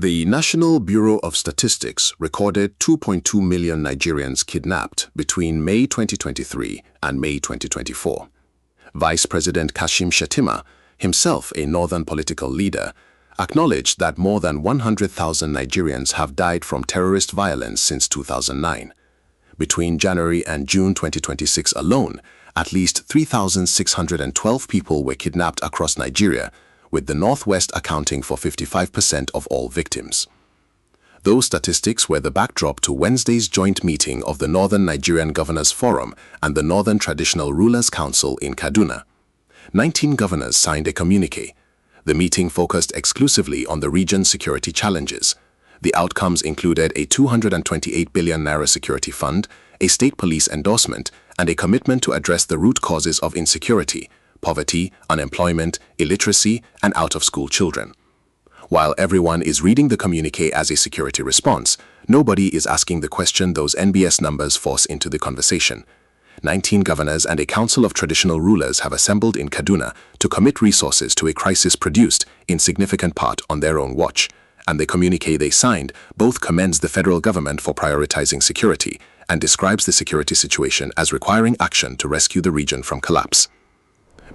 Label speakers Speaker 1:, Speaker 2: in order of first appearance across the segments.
Speaker 1: The National Bureau of Statistics recorded 2.2 million Nigerians kidnapped between May 2023 and May 2024. Vice President Kashim Shettima, himself a northern political leader, acknowledged that more than 100,000 Nigerians have died from terrorist violence since 2009. Between January and June 2026 alone, at least 3,612 people were kidnapped across Nigeria, with the Northwest accounting for 55% of all victims. Those statistics were the backdrop to Wednesday's joint meeting of the Northern Nigerian Governors Forum and the Northern Traditional Rulers Council in Kaduna. 19 governors signed a communiqué. The meeting focused exclusively on the region's security challenges. The outcomes included a 228 billion naira security fund, a state police endorsement, and a commitment to address the root causes of insecurity: poverty, unemployment, illiteracy, and out-of-school children. While everyone is reading the communiqué as a security response, nobody is asking the question those NBS numbers force into the conversation. 19 governors and a council of traditional rulers have assembled in Kaduna to commit resources to a crisis produced, in significant part, on their own watch. And the communiqué they signed both commends the federal government for prioritizing security and describes the security situation as requiring action to rescue the region from collapse.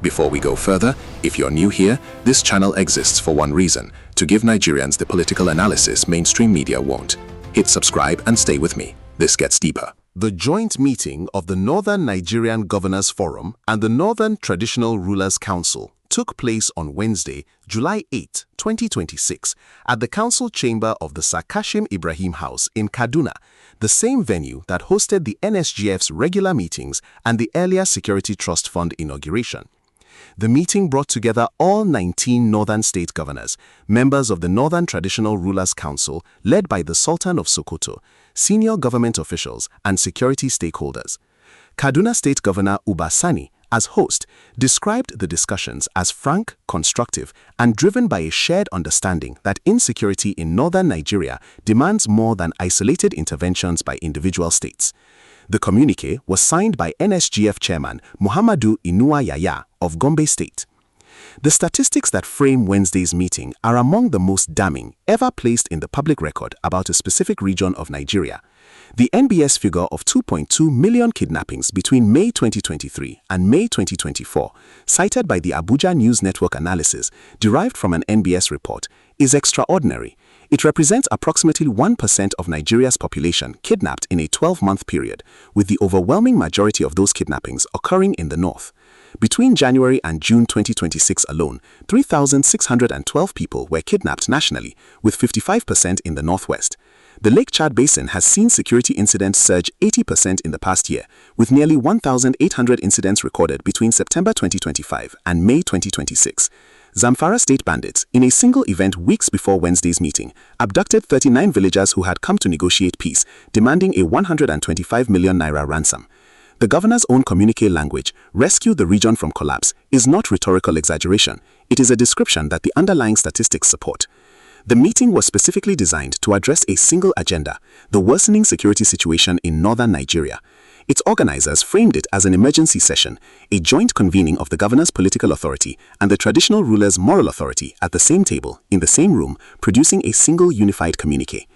Speaker 1: Before we go further, if you're new here, this channel exists for one reason: to give Nigerians the political analysis mainstream media won't. Hit subscribe and stay with me. This gets deeper. The joint meeting of the Northern Nigerian Governors Forum and the Northern Traditional Rulers Council took place on Wednesday, July 8, 2026, at the council chamber of the Sir Kashim Ibrahim House in Kaduna, the same venue that hosted the NSGF's regular meetings and the earlier Security Trust Fund inauguration. The meeting brought together all 19 northern state governors, members of the Northern Traditional Rulers Council led by the Sultan of Sokoto, senior government officials, and security stakeholders. Kaduna State Governor Uba Sani, as host, described the discussions as frank, constructive, and driven by a shared understanding that insecurity in northern Nigeria demands more than isolated interventions by individual states. The communiqué was signed by NSGF chairman Muhammadu Inuwa Yaya of Gombe State. The statistics that frame Wednesday's meeting are among the most damning ever placed in the public record about a specific region of Nigeria. The NBS figure of 2.2 million kidnappings between May 2023 and May 2024, cited by the Abuja News Network analysis derived from an NBS report, is extraordinary. It represents approximately 1% of Nigeria's population kidnapped in a 12-month period, with the overwhelming majority of those kidnappings occurring in the north. Between January and June 2026 alone, 3,612 people were kidnapped nationally, with 55% in the northwest. The Lake Chad Basin has seen security incidents surge 80% in the past year, with nearly 1,800 incidents recorded between September 2025 and May 2026. Zamfara state bandits, in a single event weeks before Wednesday's meeting, abducted 39 villagers who had come to negotiate peace, demanding a 125 million naira ransom. The governor's own communiqué language, "rescue the region from collapse," is not rhetorical exaggeration. It is a description that the underlying statistics support. The meeting was specifically designed to address a single agenda: the worsening security situation in northern Nigeria. Its organizers framed it as an emergency session, a joint convening of the governor's political authority and the traditional ruler's moral authority at the same table, in the same room, producing a single unified communiqué.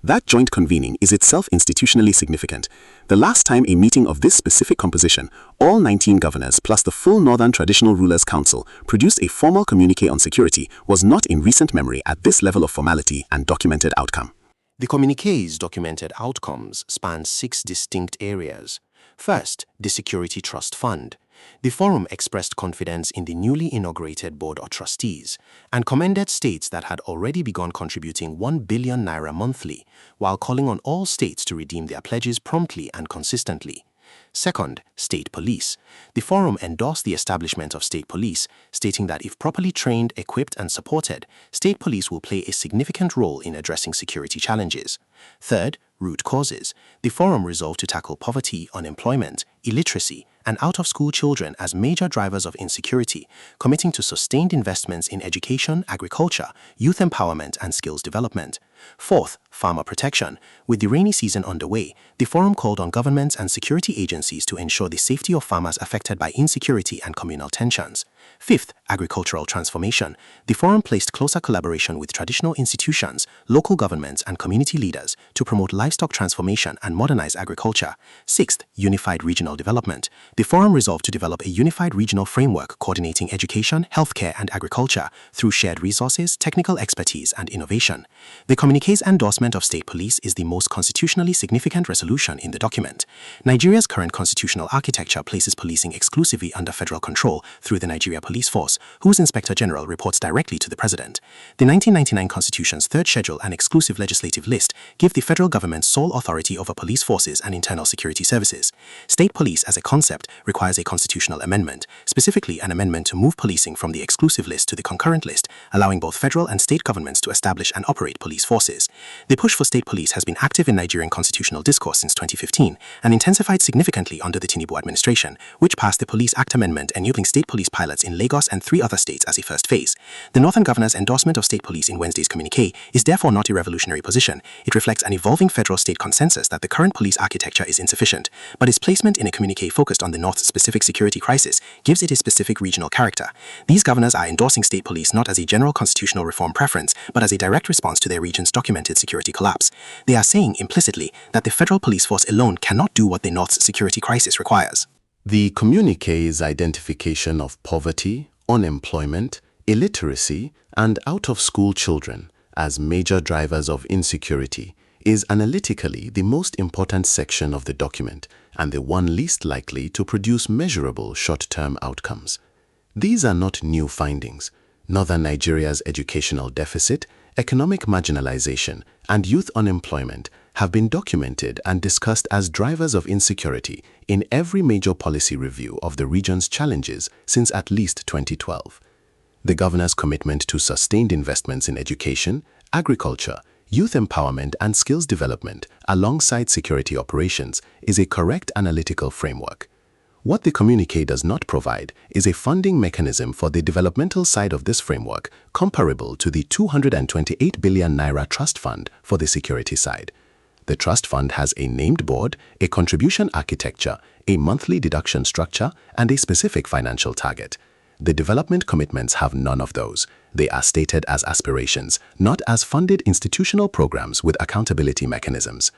Speaker 1: That joint convening is itself institutionally significant. The last time a meeting of this specific composition, all 19 governors plus the full Northern Traditional Rulers Council produced a formal communiqué on security, was not in recent memory at this level of formality and documented outcome.
Speaker 2: The communiqué's documented outcomes span 6 distinct areas. First, the Security Trust Fund. The forum expressed confidence in the newly inaugurated board of trustees and commended states that had already begun contributing 1 billion naira monthly, while calling on all states to redeem their pledges promptly and consistently. Second, state police. The forum endorsed the establishment of state police, stating that if properly trained, equipped, and supported, state police will play a significant role in addressing security challenges. Third, root causes. The forum resolved to tackle poverty, unemployment, illiteracy, and out-of-school children as major drivers of insecurity, committing to sustained investments in education, agriculture, youth empowerment, and skills development. Fourth, farmer protection. With the rainy season underway, the forum called on governments and security agencies to ensure the safety of farmers affected by insecurity and communal tensions. Fifth, agricultural transformation, the forum placed closer collaboration with traditional institutions, local governments, and community leaders to promote livestock transformation and modernize agriculture. Sixth, unified regional development. The forum resolved to develop a unified regional framework coordinating education, healthcare, and agriculture through shared resources, technical expertise, and innovation. The communiqué's endorsement of state police is the most constitutionally significant resolution in the document. Nigeria's current constitutional architecture places policing exclusively under federal control through the Nigeria Police Force, whose Inspector General reports directly to the President. The 1999 Constitution's third schedule and exclusive legislative list give the federal government sole authority over police forces and internal security services. State police as a concept requires a constitutional amendment, specifically an amendment to move policing from the exclusive list to the concurrent list, allowing both federal and state governments to establish and operate police forces. The push for state police has been active in Nigerian constitutional discourse since 2015 and intensified significantly under the Tinubu administration, which passed the Police Act Amendment enabling state police pilots in Lagos and 3 other states as a first phase. The Northern Governor's endorsement of state police in Wednesday's communiqué is therefore not a revolutionary position. It reflects an evolving federal-state consensus that the current police architecture is insufficient, but its placement in a communiqué focused on the North's specific security crisis gives it a specific regional character. These governors are endorsing state police not as a general constitutional reform preference, but as a direct response to their region's documented security collapse. They are saying implicitly that the federal police force alone cannot do what the North's security crisis requires.
Speaker 1: The communiqué's identification of poverty, unemployment, illiteracy, and out-of-school children as major drivers of insecurity is analytically the most important section of the document and the one least likely to produce measurable short-term outcomes. These are not new findings. Northern Nigeria's educational deficit, economic marginalization, and youth unemployment have been documented and discussed as drivers of insecurity in every major policy review of the region's challenges since at least 2012. The governor's commitment to sustained investments in education, agriculture, youth empowerment, and skills development alongside security operations is a correct analytical framework. What the communiqué does not provide is a funding mechanism for the developmental side of this framework comparable to the 228 billion naira trust fund for the security side. The trust fund has a named board, a contribution architecture, a monthly deduction structure, and a specific financial target. The development commitments have none of those. They are stated as aspirations, not as funded institutional programs with accountability mechanisms.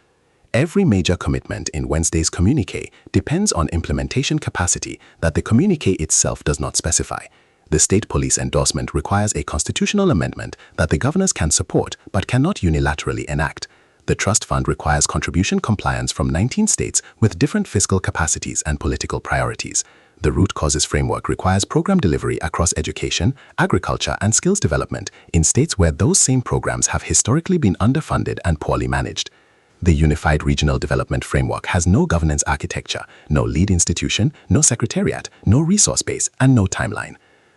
Speaker 1: Every major commitment in Wednesday's communiqué depends on implementation capacity that the communiqué itself does not specify. The state police endorsement requires a constitutional amendment that the governors can support but cannot unilaterally enact. The trust fund requires contribution compliance from 19 states with different fiscal capacities and political priorities. The root causes framework requires program delivery across education, agriculture, and skills development in states where those same programs have historically been underfunded and poorly managed. The Unified Regional Development Framework has no governance architecture, no lead institution, no secretariat, no resource base, and no timeline.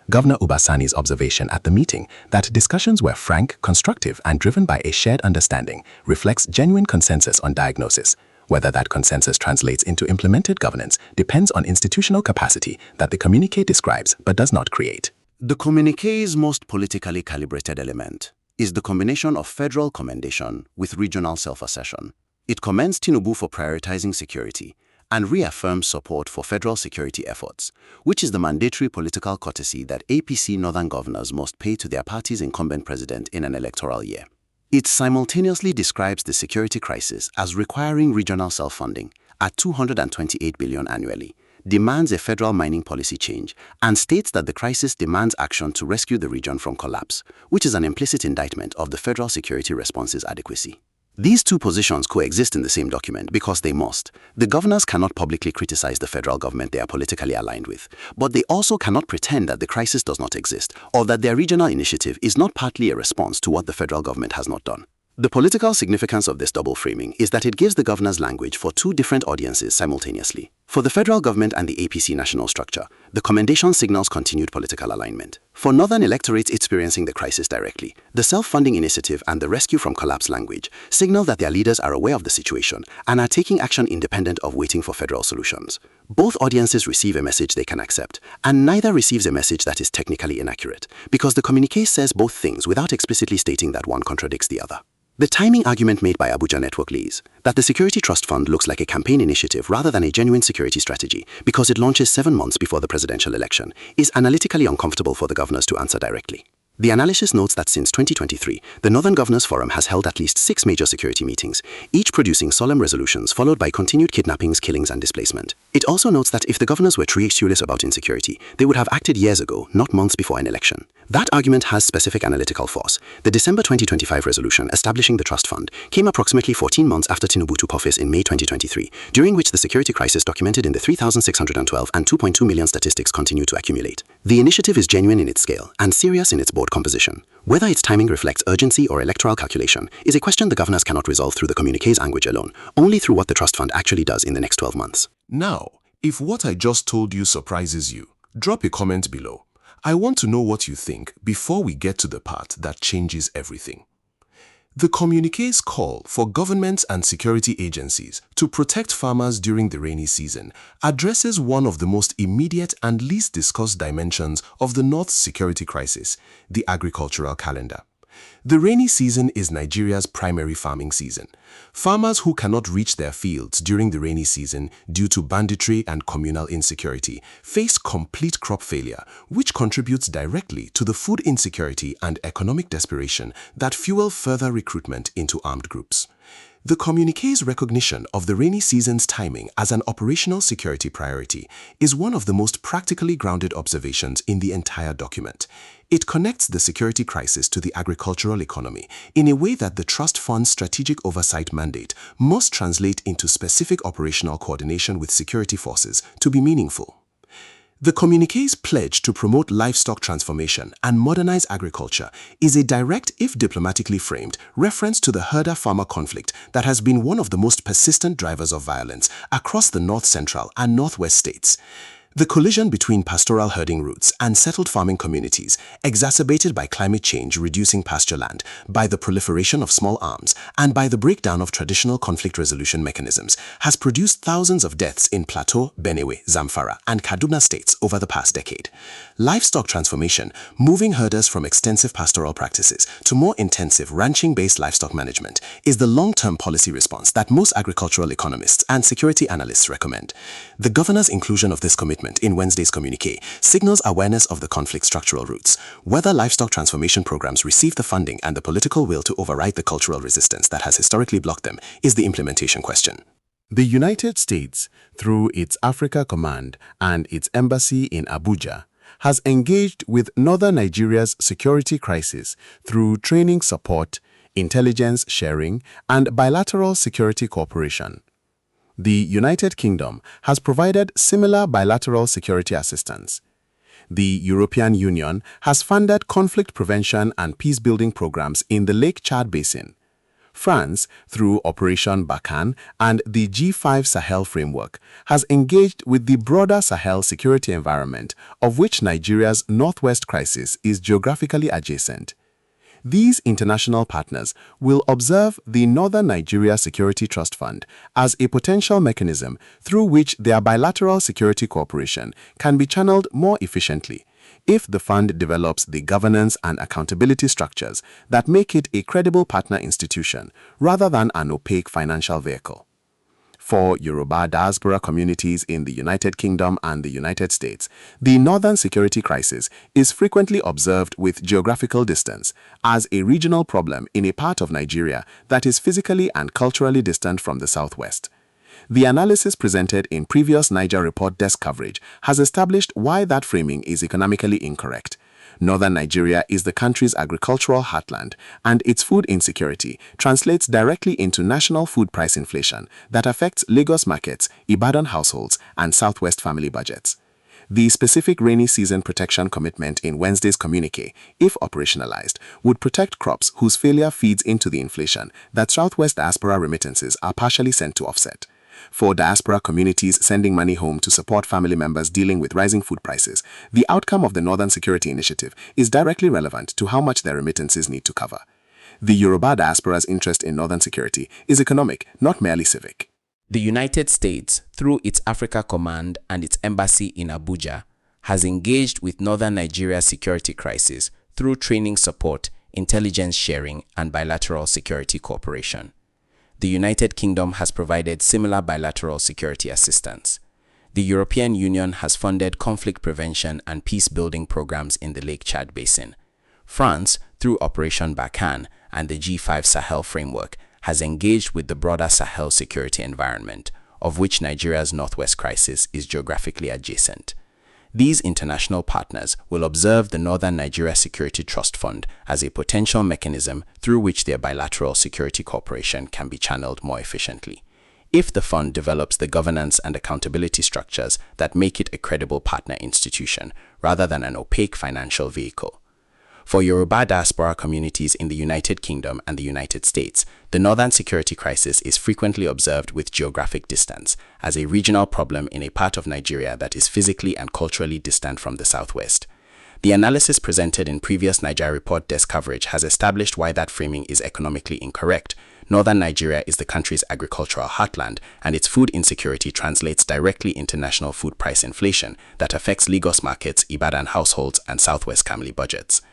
Speaker 1: Governor Ubasani's observation at the meeting that discussions were frank, constructive, and driven by a shared understanding reflects genuine consensus on diagnosis. Whether that consensus translates into implemented governance depends on institutional capacity that the communiqué describes but does not create.
Speaker 3: The communiqué's most politically calibrated element is the combination of federal commendation with regional self-assertion. It commends Tinubu for prioritizing security and reaffirms support for federal security efforts, which is the mandatory political courtesy that APC northern governors must pay to their party's incumbent president in an electoral year. It simultaneously describes the security crisis as requiring regional self-funding at 228 billion annually, demands a federal mining policy change, and states that the crisis demands action to rescue the region from collapse, which is an implicit indictment of the federal security response's adequacy. These two positions coexist in the same document because they must. The governors cannot publicly criticize the federal government they are politically aligned with, but they also cannot pretend that the crisis does not exist or that their regional initiative is not partly a response to what the federal government has not done. The political significance of this double framing is that it gives the governor's language for two different audiences simultaneously. For the federal government and the APC national structure, the commendation signals continued political alignment. For northern electorates experiencing the crisis directly, the self-funding initiative and the rescue from collapse language signal that their leaders are aware of the situation and are taking action independent of waiting for federal solutions. Both audiences receive a message they can accept, and neither receives a message that is technically inaccurate, because the communiqué says both things without explicitly stating that one contradicts the other. The timing argument made by Abuja Network leads that the Security Trust Fund looks like a campaign initiative rather than a genuine security strategy because it launches 7 months before the presidential election is analytically uncomfortable for the governors to answer directly. The analysis notes that since 2023, the Northern Governors Forum has held at least 6 major security meetings, each producing solemn resolutions followed by continued kidnappings, killings, and displacement. It also notes that if the governors were truly serious about insecurity, they would have acted years ago, not months before an election. That argument has specific analytical force. The December 2025 resolution establishing the trust fund came approximately 14 months after Tinubu took office in May 2023, during which the security crisis documented in the 3,612 and 2.2 million statistics continued to accumulate. The initiative is genuine in its scale and serious in its board composition. Whether its timing reflects urgency or electoral calculation is a question the governors cannot resolve through the communiqué's language alone, only through what the trust fund actually does in the next 12 months.
Speaker 1: Now, if what I just told you surprises you, drop a comment below. I want to know what you think before we get to the part that changes everything. The communiqué's call for governments and security agencies to protect farmers during the rainy season addresses one of the most immediate and least discussed dimensions of the North's security crisis, the agricultural calendar. The rainy season is Nigeria's primary farming season. Farmers who cannot reach their fields during the rainy season due to banditry and communal insecurity face complete crop failure, which contributes directly to the food insecurity and economic desperation that fuel further recruitment into armed groups. The communiqué's recognition of the rainy season's timing as an operational security priority is one of the most practically grounded observations in the entire document. It connects the security crisis to the agricultural economy in a way that the Trust Fund's strategic oversight mandate must translate into specific operational coordination with security forces to be meaningful. The communiqué's pledge to promote livestock transformation and modernize agriculture is a direct, if diplomatically framed, reference to the herder-farmer conflict that has been one of the most persistent drivers of violence across the North Central and Northwest states. The collision between pastoral herding routes and settled farming communities, exacerbated by climate change reducing pasture land, by the proliferation of small arms, and by the breakdown of traditional conflict resolution mechanisms, has produced thousands of deaths in Plateau, Benue, Zamfara, and Kaduna states over the past decade. Livestock transformation, moving herders from extensive pastoral practices to more intensive ranching-based livestock management, is the long-term policy response that most agricultural economists and security analysts recommend. The governor's inclusion of this commitment in Wednesday's communiqué signals awareness of the conflict's structural roots. Whether livestock transformation programs receive the funding and the political will to override the cultural resistance that has historically blocked them is the implementation question.
Speaker 4: The United States, through its Africa Command and its embassy in Abuja, has engaged with Northern Nigeria's security crisis through training support, intelligence sharing, and bilateral security cooperation. The United Kingdom has provided similar bilateral security assistance. The European Union has funded conflict prevention and peace-building programs in the Lake Chad Basin. France, through Operation Barkhane and the G5 Sahel framework, has engaged with the broader Sahel security environment, of which Nigeria's northwest crisis is geographically adjacent. These international partners will observe the Northern Nigeria Security Trust Fund as a potential mechanism through which their bilateral security cooperation can be channeled more efficiently if the fund develops the governance and accountability structures that make it a credible partner institution rather than an opaque financial vehicle. For Yoruba diaspora communities in the United Kingdom and the United States, the northern security crisis is frequently observed with geographical distance as a regional problem in a part of Nigeria that is physically and culturally distant from the southwest. The analysis presented in previous Naija Report Desk coverage has established why that framing is economically incorrect. Northern Nigeria is the country's agricultural heartland, and its food insecurity translates directly into national food price inflation that affects Lagos markets, Ibadan households, and Southwest family budgets. The specific rainy season protection commitment in Wednesday's communiqué, if operationalized, would protect crops whose failure feeds into the inflation that Southwest diaspora remittances are partially sent to offset. For diaspora communities sending money home to support family members dealing with rising food prices, the outcome of the Northern Security Initiative is directly relevant to how much their remittances need to cover. The Yoruba diaspora's interest in Northern security is economic, not merely civic.
Speaker 5: The United States, through its Africa Command and its embassy in Abuja, has engaged with Northern Nigeria's security crisis through training support, intelligence sharing, and bilateral security cooperation. The United Kingdom has provided similar bilateral security assistance. The European Union has funded conflict prevention and peace-building programs in the Lake Chad Basin. France, through Operation Barkhane and the G5 Sahel framework, has engaged with the broader Sahel security environment, of which Nigeria's northwest crisis is geographically adjacent. These international partners will observe the Northern Nigeria Security Trust Fund as a potential mechanism through which their bilateral security cooperation can be channeled more efficiently, if the fund develops the governance and accountability structures that make it a credible partner institution rather than an opaque financial vehicle. For Yoruba diaspora communities in the United Kingdom and the United States, the northern security crisis is frequently observed with geographic distance as a regional problem in a part of Nigeria that is physically and culturally distant from the southwest. The analysis presented in previous Naija Report Desk coverage has established why that framing is economically incorrect. Northern Nigeria is the country's agricultural heartland, and its food insecurity translates directly into national food price inflation that affects Lagos markets, Ibadan households, and southwest family budgets.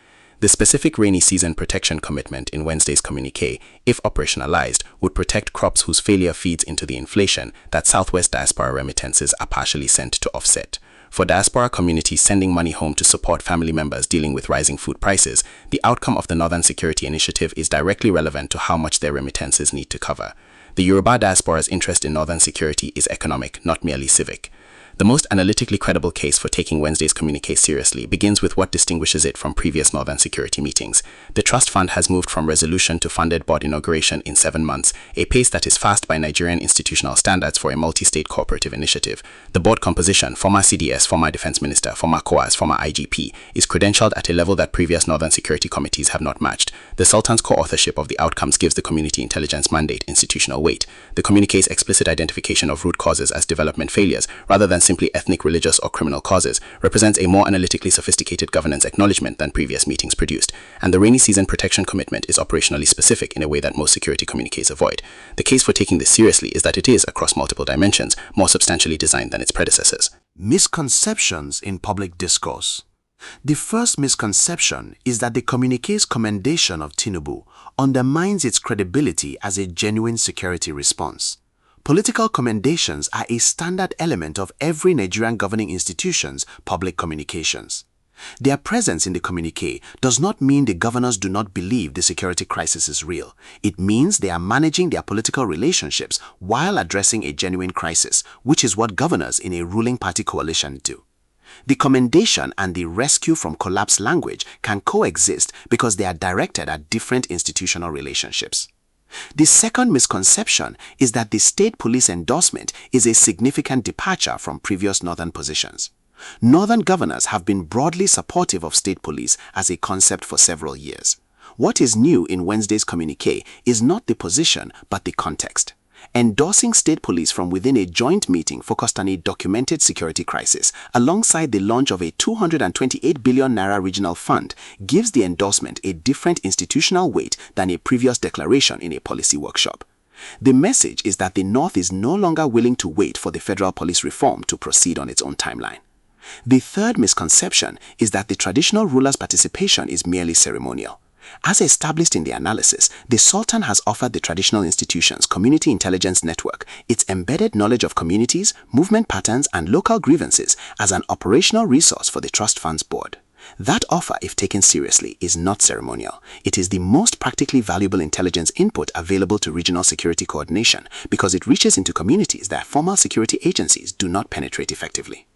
Speaker 5: The specific rainy season protection commitment in Wednesday's communiqué, if operationalized, would protect crops whose failure feeds into the inflation that Southwest diaspora remittances are partially sent to offset. For diaspora communities sending money home to support family members dealing with rising food prices, the outcome of the Northern Security Initiative is directly relevant to how much their remittances need to cover. The Yoruba diaspora's interest in Northern security is economic, not merely civic. The most analytically credible case for taking Wednesday's communiqué seriously begins with what distinguishes it from previous Northern security meetings. The Trust Fund has moved from resolution to funded board inauguration in 7 months, a pace that is fast by Nigerian institutional standards for a multi-state cooperative initiative. The board composition, former CDS, former Defense Minister, former COAS, former IGP, is credentialed at a level that previous Northern security committees have not matched. The Sultan's co-authorship of the outcomes gives the community intelligence mandate institutional weight. The communiqué's explicit identification of root causes as development failures, rather than simply ethnic, religious, or criminal causes, represents a more analytically sophisticated governance acknowledgement than previous meetings produced, and the rainy season protection commitment is operationally specific in a way that most security communiques avoid. The case for taking this seriously is that it is, across multiple dimensions, more substantially designed than its predecessors.
Speaker 3: Misconceptions in public discourse. The first misconception is that the communiqué's commendation of Tinubu undermines its credibility as a genuine security response. Political commendations are a standard element of every Nigerian governing institution's public communications. Their presence in the communiqué does not mean the governors do not believe the security crisis is real. It means they are managing their political relationships while addressing a genuine crisis, which is what governors in a ruling party coalition do. The commendation and the rescue from collapse language can coexist because they are directed at different institutional relationships. The second misconception is that the state police endorsement is a significant departure from previous Northern positions. Northern governors have been broadly supportive of state police as a concept for several years. What is new in Wednesday's communiqué is not the position but the context. Endorsing state police from within a joint meeting focused on a documented security crisis alongside the launch of a 228 billion naira regional fund gives the endorsement a different institutional weight than a previous declaration in a policy workshop. The message is that the North is no longer willing to wait for the federal police reform to proceed on its own timeline. The third misconception is that the traditional ruler's participation is merely ceremonial. As established in the analysis, the Sultan has offered the traditional institutions Community Intelligence Network its embedded knowledge of communities, movement patterns, and local grievances as an operational resource for the Trust Fund's board. That offer, if taken seriously, is not ceremonial. It is the most practically valuable intelligence input available to regional security coordination because it reaches into communities that formal security agencies do not penetrate effectively.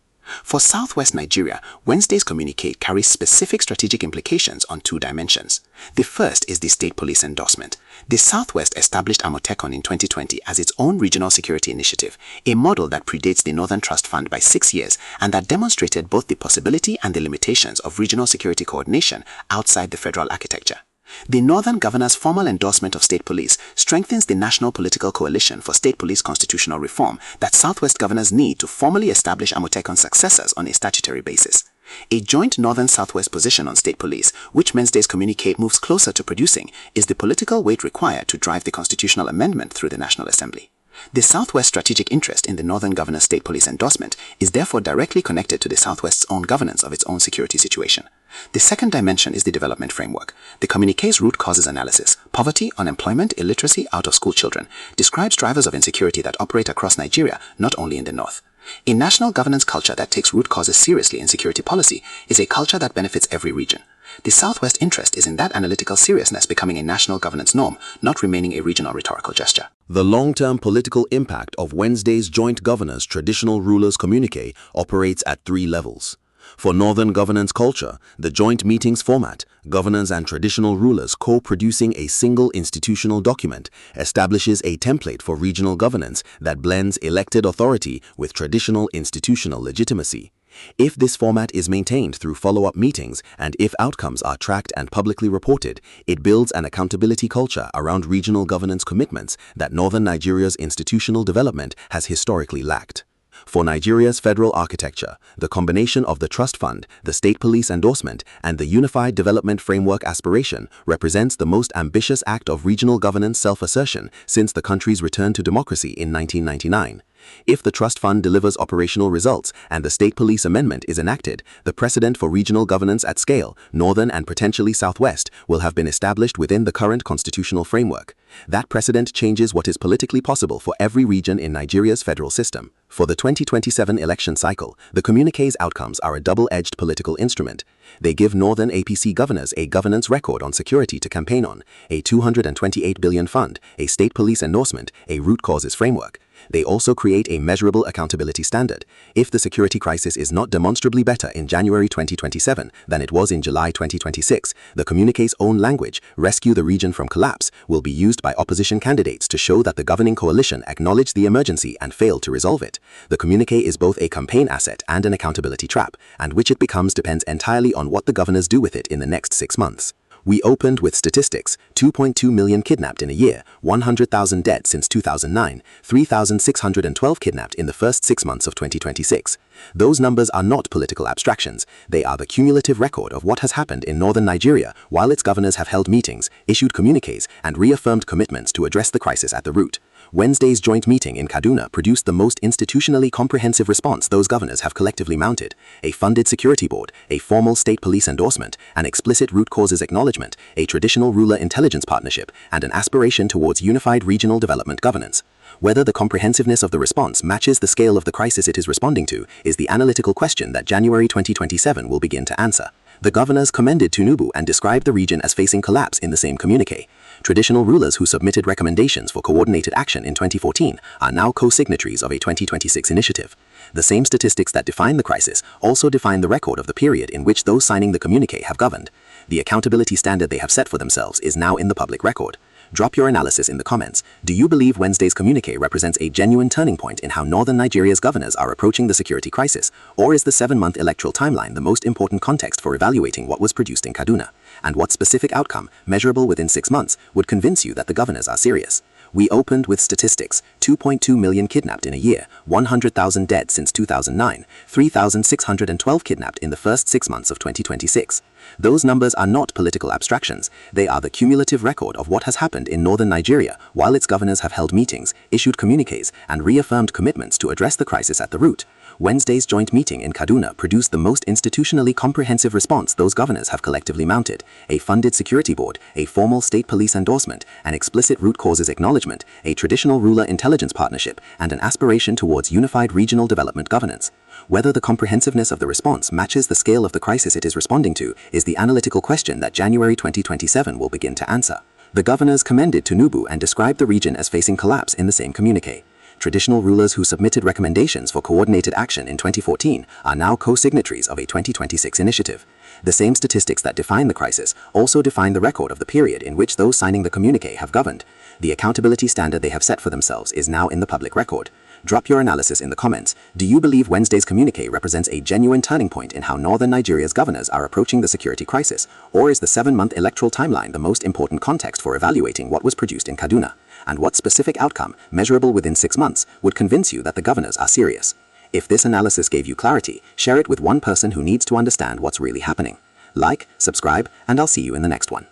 Speaker 3: For Southwest Nigeria, Wednesday's communiqué carries specific strategic implications on 2 dimensions. The first is the state police endorsement. The Southwest established Amotekun in 2020 as its own regional security initiative, a model that predates the Northern Trust Fund by 6 years and that demonstrated both the possibility and the limitations of regional security coordination outside the federal architecture. The Northern Governor's formal endorsement of state police strengthens the national political coalition for state police constitutional reform that Southwest governors need to formally establish Amotekun's successors on a statutory basis. A joint Northern-Southwest position on state police, which Wednesday's communiqué moves closer to producing, is the political weight required to drive the constitutional amendment through the National Assembly. The Southwest strategic interest in the Northern Governor's state police endorsement is therefore directly connected to the Southwest's own governance of its own security situation. The second dimension is the development framework. The communiqué's root causes analysis, poverty, unemployment, illiteracy, out-of-school children, describes drivers of insecurity that operate across Nigeria, not only in the north. A national governance culture that takes root causes seriously in security policy is a culture that benefits every region. The Southwest interest is in that analytical seriousness becoming a national governance norm, not remaining a regional rhetorical gesture.
Speaker 1: The long-term political impact of Wednesday's Joint Governors Traditional Rulers Communique operates at 3 levels. For Northern governance culture, the joint meetings format, governors and traditional rulers co-producing a single institutional document, establishes a template for regional governance that blends elected authority with traditional institutional legitimacy. If this format is maintained through follow-up meetings and if outcomes are tracked and publicly reported, it builds an accountability culture around regional governance commitments that Northern Nigeria's institutional development has historically lacked. For Nigeria's federal architecture, the combination of the trust fund, the state police endorsement, and the Unified Development Framework aspiration represents the most ambitious act of regional governance self-assertion since the country's return to democracy in 1999. If the trust fund delivers operational results and the state police amendment is enacted, the precedent for regional governance at scale, northern and potentially southwest, will have been established within the current constitutional framework. That precedent changes what is politically possible for every region in Nigeria's federal system. For the 2027 election cycle, the communiqué's outcomes are a double-edged political instrument. They give northern APC governors a governance record on security to campaign on, a 228 billion fund, a state police endorsement, a root causes framework. They also create a measurable accountability standard. If the security crisis is not demonstrably better in January 2027 than it was in July 2026, the communiqué's own language, "Rescue the region from collapse," will be used by opposition candidates to show that the governing coalition acknowledged the emergency and failed to resolve it. The communiqué is both a campaign asset and an accountability trap, and which it becomes depends entirely on what the governors do with it in the next 6 months. We opened with statistics: 2.2 million kidnapped in a year, 100,000 dead since 2009, 3,612 kidnapped in the first 6 months of 2026. Those numbers are not political abstractions. They are the cumulative record of what has happened in northern Nigeria while its governors have held meetings, issued communiques, and reaffirmed commitments to address the crisis at the root. Wednesday's joint meeting in Kaduna produced the most institutionally comprehensive response those governors have collectively mounted: a funded security board, a formal state police endorsement, an explicit root causes acknowledgement, a traditional ruler intelligence partnership, and an aspiration towards unified regional development governance. Whether the comprehensiveness of the response matches the scale of the crisis it is responding to is the analytical question that January 2027 will begin to answer. The governors commended Tinubu and described the region as facing collapse in the same communiqué. Traditional rulers who submitted recommendations for coordinated action in 2014 are now co-signatories of a 2026 initiative. The same statistics that define the crisis also define the record of the period in which those signing the communiqué have governed. The accountability standard they have set for themselves is now in the public record. Drop your analysis in the comments. Do you believe Wednesday's communiqué represents a genuine turning point in how northern Nigeria's governors are approaching the security crisis? Or is the 7-month electoral timeline the most important context for evaluating what was produced in Kaduna? And what specific outcome, measurable within 6 months, would convince you that the governors are serious? We opened with statistics: 2.2 million kidnapped in a year, 100,000 dead since 2009, 3,612 kidnapped in the first 6 months of 2026. Those numbers are not political abstractions. They are the cumulative record of what has happened in northern Nigeria while its governors have held meetings, issued communiques, and reaffirmed commitments to address the crisis at the root. Wednesday's joint meeting in Kaduna produced the most institutionally comprehensive response those governors have collectively mounted: a funded security board, a formal state police endorsement, an explicit root causes acknowledgement, a traditional ruler intelligence partnership, and an aspiration towards unified regional development governance. Whether the comprehensiveness of the response matches the scale of the crisis it is responding to is the analytical question that January 2027 will begin to answer. The governors commended Tinubu and described the region as facing collapse in the same communiqué. Traditional rulers who submitted recommendations for coordinated action in 2014 are now co-signatories of a 2026 initiative. The same statistics that define the crisis also define the record of the period in which those signing the communiqué have governed. The accountability standard they have set for themselves is now in the public record. Drop your analysis in the comments. Do you believe Wednesday's communiqué represents a genuine turning point in how northern Nigeria's governors are approaching the security crisis? Or is the 7-month electoral timeline the most important context for evaluating what was produced in Kaduna? And what specific outcome, measurable within 6 months, would convince you that the governors are serious? If this analysis gave you clarity, share it with one person who needs to understand what's really happening. Like, subscribe, and I'll see you in the next one.